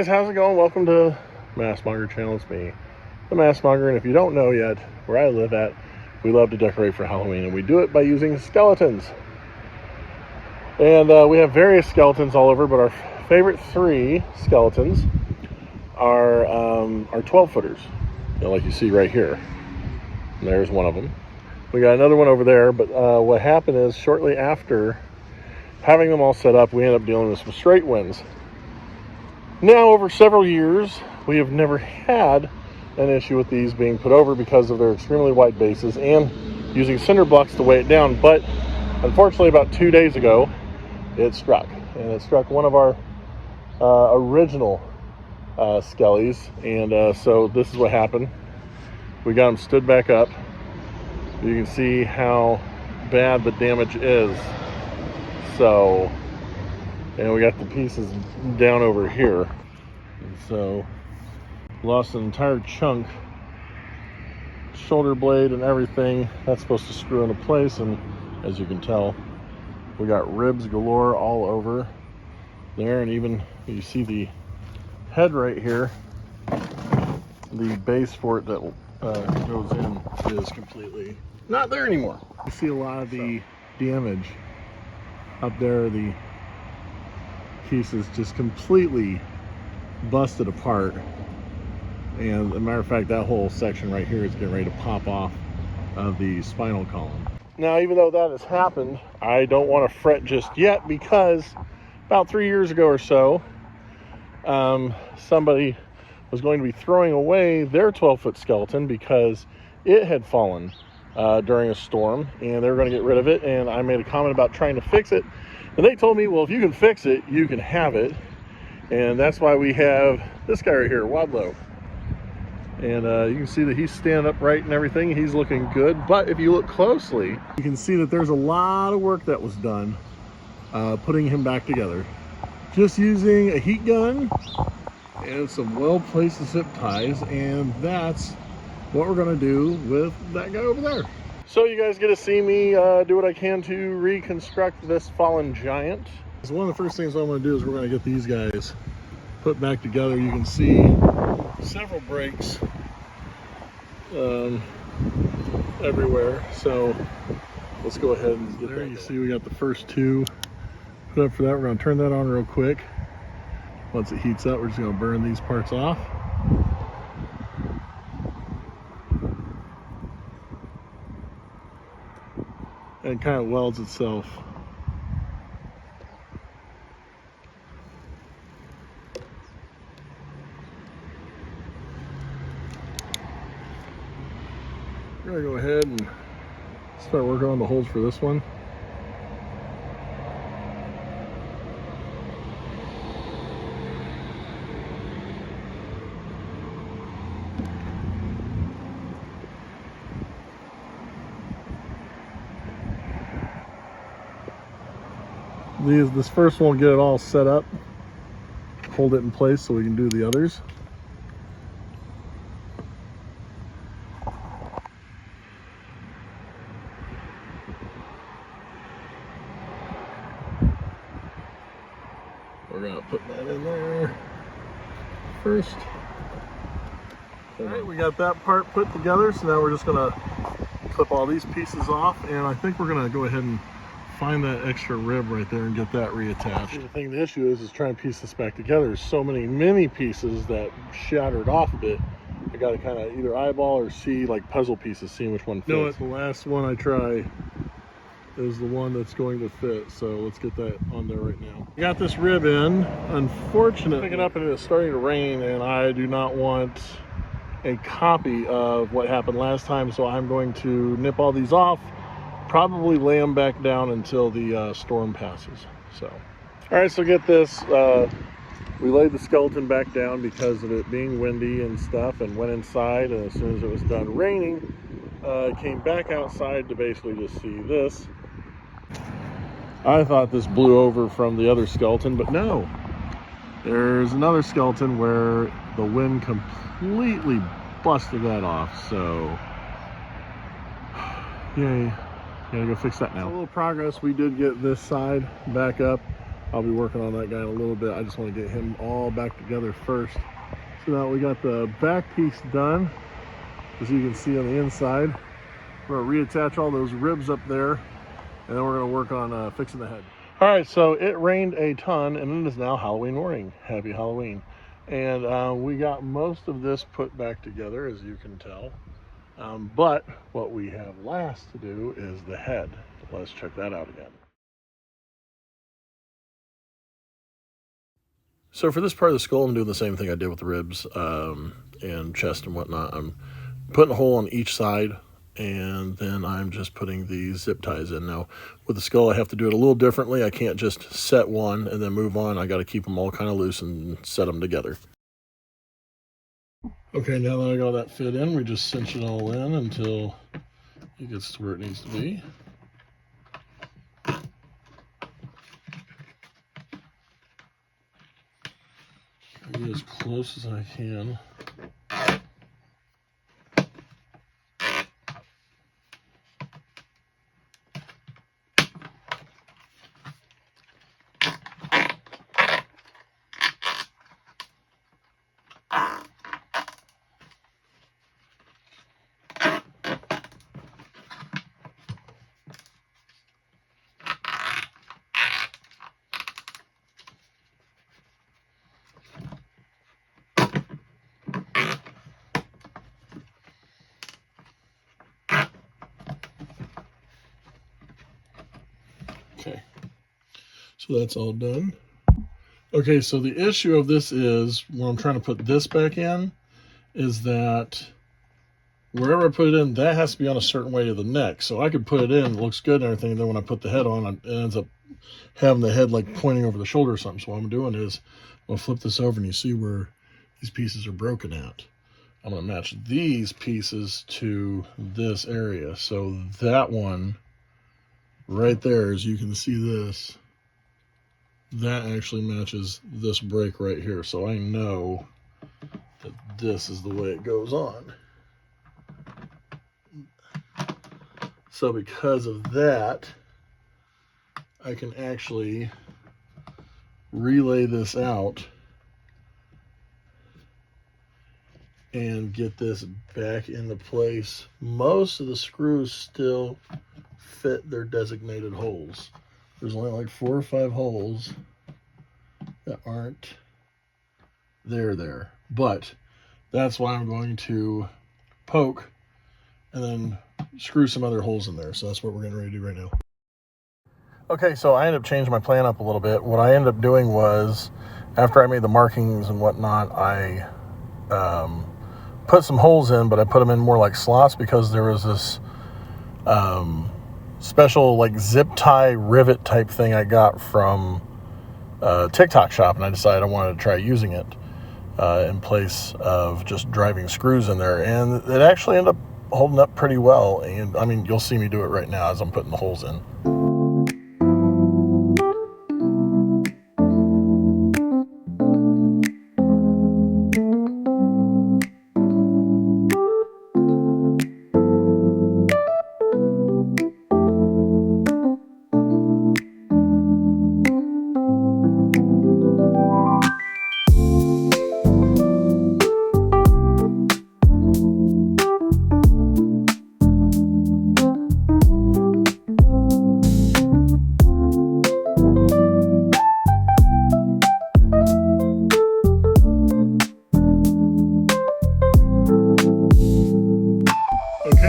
Guys, how's it going? Welcome to MaskMonger channel. It's me, the MaskMonger, and if you don't know yet, where I live at, we love to decorate for Halloween, and we do it by using skeletons. And we have various skeletons all over, but our favorite three skeletons are 12-footers, like you see right here. And there's one of them. We got another one over there, but what happened is shortly after having them all set up, we ended up dealing with some straight winds. Now, over several years, we have never had an issue with these being put over because of their extremely wide bases and using cinder blocks to weigh it down. But unfortunately, about 2 days ago, it struck. And it struck one of our original Skellys. And so this is what happened. We got them stood back up. You can see how bad the damage is. So, and we got the pieces down over here. And so, lost an entire chunk, shoulder blade and everything. That's supposed to screw into place, and as you can tell, we got ribs galore all over there, and even you see the head right here. The base for it that goes in is completely not there anymore. You see a lot of the damage up there. The pieces just completely busted apart, and as a matter of fact, that whole section right here is getting ready to pop off of the spinal column. Now, even though that has happened, I don't want to fret just yet, because about 3 years ago or so, somebody was going to be throwing away their 12-foot skeleton because it had fallen during a storm, and they were going to get rid of it. And I made a comment about trying to fix it, and they told me, well, if you can fix it, you can have it. And that's why we have this guy right here, Wadlow. And you can see that he's standing upright and everything. He's looking good. But if you look closely, you can see that there's a lot of work that was done putting him back together. Just using a heat gun and some well-placed zip ties. And that's what we're going to do with that guy over there. So you guys get to see me do what I can to reconstruct this fallen giant. So one of the first things I'm going to do is we're going to get these guys put back together. You can see several breaks everywhere. So let's go ahead and get there. You see we got the first two put up for that. We're going to turn that on real quick. Once it heats up, we're just going to burn these parts off. And it kind of welds itself. We're gonna go ahead and start working on the holes for this one. This first one will get it all set up, hold it in place so we can do the others. We're gonna put that in there first. All right, we got that part put together, so now we're just gonna clip all these pieces off, and I think we're gonna go ahead and find that extra rib right there and get that reattached. The issue is trying to piece this back together. There's so many mini pieces that shattered off a bit. I got to kind of either eyeball or see like puzzle pieces, seeing which one fits. You know what? The last one I try is the one that's going to fit. So let's get that on there right now. I got this rib in. Unfortunately, picking up and it's starting to rain, and I do not want a copy of what happened last time. So I'm going to nip all these off. Probably lay them back down until the storm passes. So, all right, so get this. We laid the skeleton back down because of it being windy and stuff, and went inside, and as soon as it was done raining, came back outside to basically just see this. I thought this blew over from the other skeleton, but no. There's another skeleton where the wind completely busted that off, so yay. Gotta go fix that now. A little progress. We did get this side back up. I'll be working on that guy in a little bit. I just want to get him all back together first. So now we got the back piece done, as you can see on the inside. We're going to reattach all those ribs up there, and then we're going to work on fixing the head. All right, so it rained a ton, and it is now Halloween morning. Happy Halloween. And we got most of this put back together, as you can tell. But what we have last to do is the head. Let's check that out again. So for this part of the skull, I'm doing the same thing I did with the ribs and chest and whatnot. I'm putting a hole on each side, and then I'm just putting the zip ties in. Now, with the skull, I have to do it a little differently. I can't just set one and then move on. I got to keep them all kind of loose and set them together. Okay, now that I got that fit in, we just cinch it all in until it gets to where it needs to be. Get as close as I can. Okay, so that's all done. Okay, so the issue of this is, when I'm trying to put this back in, is that wherever I put it in, that has to be on a certain way to the neck. So I could put it in, it looks good and everything, and then when I put the head on, it ends up having the head like pointing over the shoulder or something. So what I'm doing is, I'll flip this over and you see where these pieces are broken at. I'm going to match these pieces to this area. So that one right there, as you can see this, that actually matches this break right here. So I know that this is the way it goes on. So because of that, I can actually relay this out and get this back into place. Most of the screws still fit their designated holes. There's only like 4 or 5 holes that aren't there. But that's why I'm going to poke and then screw some other holes in there. So that's what we're getting ready to do right now. Okay, so I ended up changing my plan up a little bit. What I ended up doing was, after I made the markings and whatnot, I put some holes in, but I put them in more like slots because there was this special like zip tie rivet type thing I got from a TikTok shop, and I decided I wanted to try using it in place of just driving screws in there, and it actually ended up holding up pretty well. And I mean, you'll see me do it right now as I'm putting the holes in.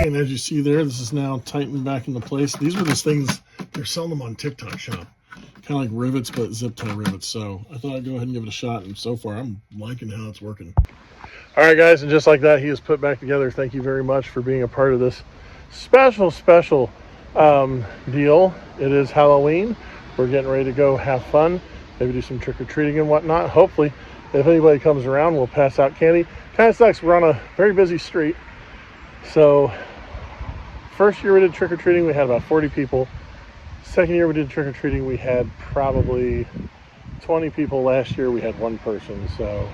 And as you see there, this is now tightened back into place. These were those things, they're selling them on TikTok shop. Kind of like rivets, but zip tie rivets. So I thought I'd go ahead and give it a shot. And so far, I'm liking how it's working. All right, guys. And just like that, he is put back together. Thank you very much for being a part of this special deal. It is Halloween. We're getting ready to go have fun. Maybe do some trick-or-treating and whatnot. Hopefully, if anybody comes around, we'll pass out candy. Kind of sucks. We're on a very busy street. So first year we did trick-or-treating, we had about 40 people. Second year we did trick-or-treating, we had probably 20 people. Last year we had 1 person. So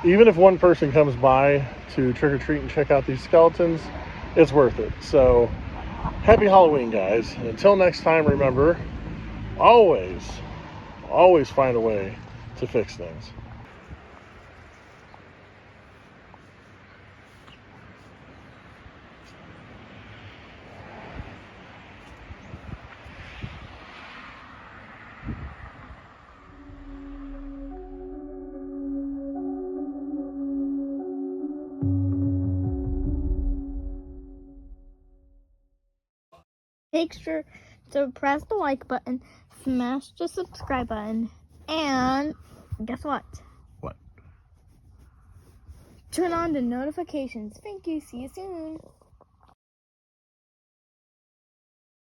even if 1 person comes by to trick-or-treat and check out these skeletons, it's worth it. So happy Halloween, guys. And until next time, remember, always always find a way to fix things. Make sure to press the like button, smash the subscribe button, and guess what? What? Turn on the notifications. Thank you. See you soon.